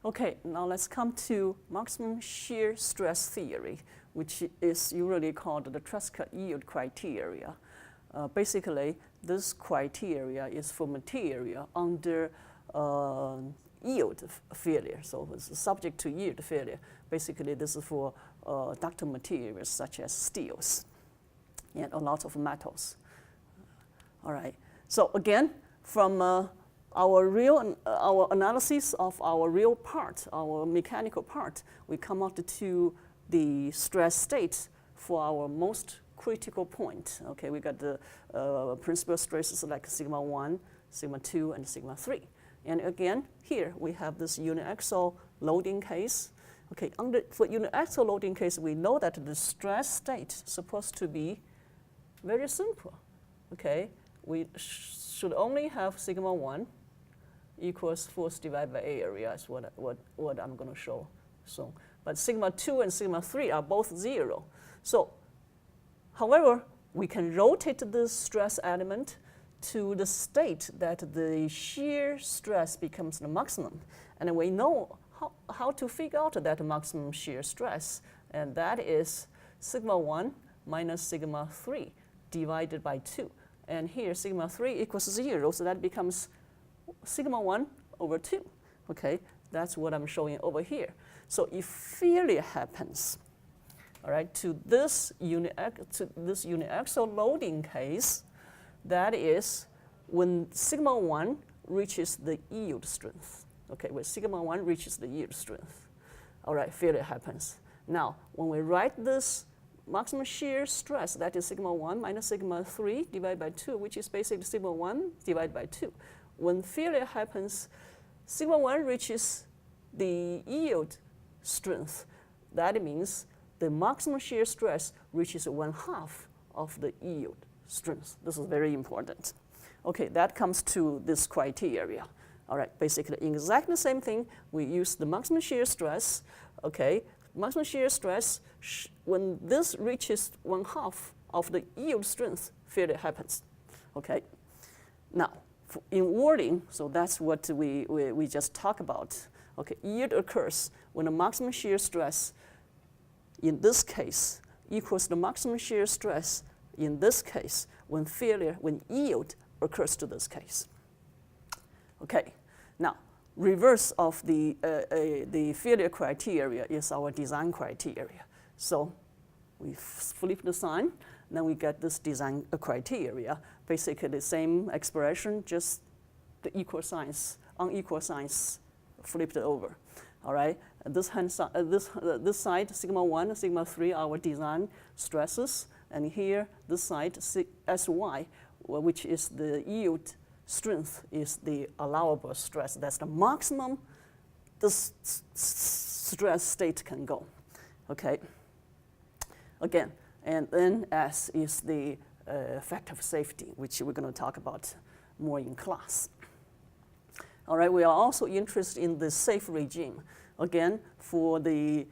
Okay, now let's come to maximum shear stress theory, which is usually called the Tresca yield criteria. Basically, this criteria is for material under yield failure, so it's subject to yield failure. Basically, this is for ductile materials such as steels and a lot of metals. All right, so again, from our analysis of our real part, our mechanical part, we come out to the stress state for our most critical point. Okay, we got the principal stresses like sigma 1, sigma 2, and sigma 3. And again, here we have this uniaxial loading case. Okay, for uniaxial loading case, we know that the stress state is supposed to be very simple. Okay, we should only have sigma 1 equals force divided by area is what I'm going to show. So, but sigma 2 and sigma 3 are both 0. So, however, we can rotate this stress element to the state that the shear stress becomes the maximum. And we know how to figure out that maximum shear stress. And that is sigma 1 minus sigma 3 divided by 2. And here sigma 3 equals 0, so that becomes sigma 1 over 2. Okay, that's what I'm showing over here. So if failure happens, all right, to this uniaxial loading case, that is when sigma 1 reaches the yield strength. Okay, when sigma 1 reaches the yield strength, all right, failure happens. Now, when we write this maximum shear stress, that is sigma 1 minus sigma 3 divided by 2, which is basically sigma 1 divided by 2. When failure happens, sigma 1 reaches the yield strength. That means the maximum shear stress reaches 1/2 of the yield strength. This is very important. Okay, that comes to this criteria. All right, basically exactly the same thing. We use the maximum shear stress. Okay, maximum shear stress, when this reaches 1/2 of the yield strength, failure happens. Okay, now in wording, so that's what we just talked about. Okay, yield occurs when the maximum shear stress in this case equals the maximum shear stress in this case when yield occurs to this case. Okay, now reverse of the failure criteria is our design criteria. So we flip the sign, then we get this design criteria. Basically the same expression, just the equal signs, unequal signs flipped over. All right, this side, sigma 1, sigma 3 are our design stresses, and here this side, Sy, which is the yield strength, is the allowable stress. That's the maximum this stress state can go. Okay. Again, and then S is the factor of safety, which we're going to talk about more in class. All right, we are also interested in the safe regime. Again, for the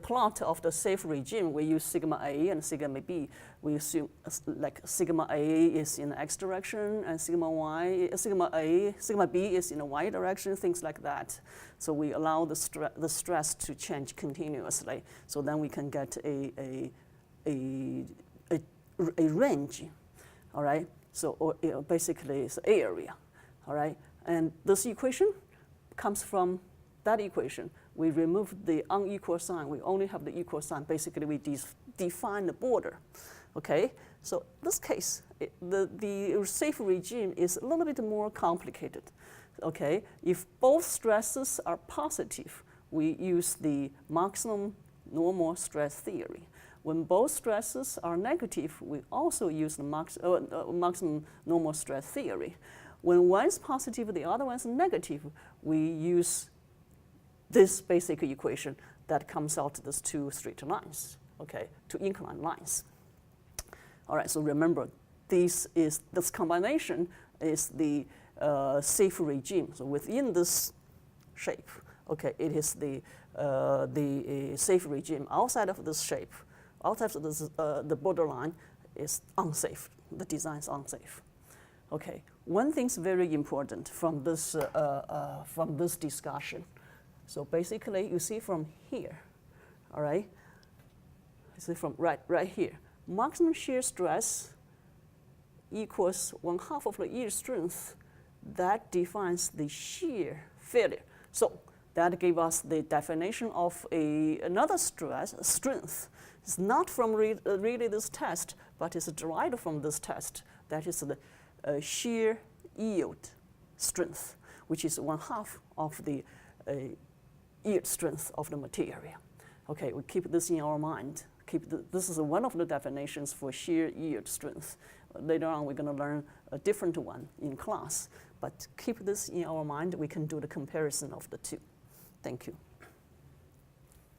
plot of the safe regime, we use sigma A and sigma B. We assume like sigma A is in the X direction and sigma B is in the Y direction, things like that. So we allow the stress to change continuously. So then we can get a range, all right? So basically it's area, all right? And this equation comes from that equation. We remove the unequal sign. We only have the equal sign. Basically, we define the border. Okay, so this case, the safe regime is a little bit more complicated. Okay, if both stresses are positive, we use the maximum normal stress theory. When both stresses are negative, we also use the maximum normal stress theory. When one's positive, the other one's negative, we use this basic equation that comes out as two straight lines, okay, two inclined lines. All right, so remember, this combination is the safe regime. So within this shape, okay, it is the safe regime. Outside of this shape, outside of this, the borderline is unsafe. The design is unsafe. Okay, one thing's very important from this discussion. So basically, you see from here, all right? You see from right here, maximum shear stress equals 1/2 of the yield strength. That defines the shear failure. So that gave us the definition of another strength. It's not from really this test, but it's derived from this test. That is the shear yield strength, which is 1/2 of the yield strength of the material. Okay, we keep this in our mind. This is one of the definitions for shear yield strength. Later on, we're going to learn a different one in class. But keep this in our mind. We can do the comparison of the two. Thank you.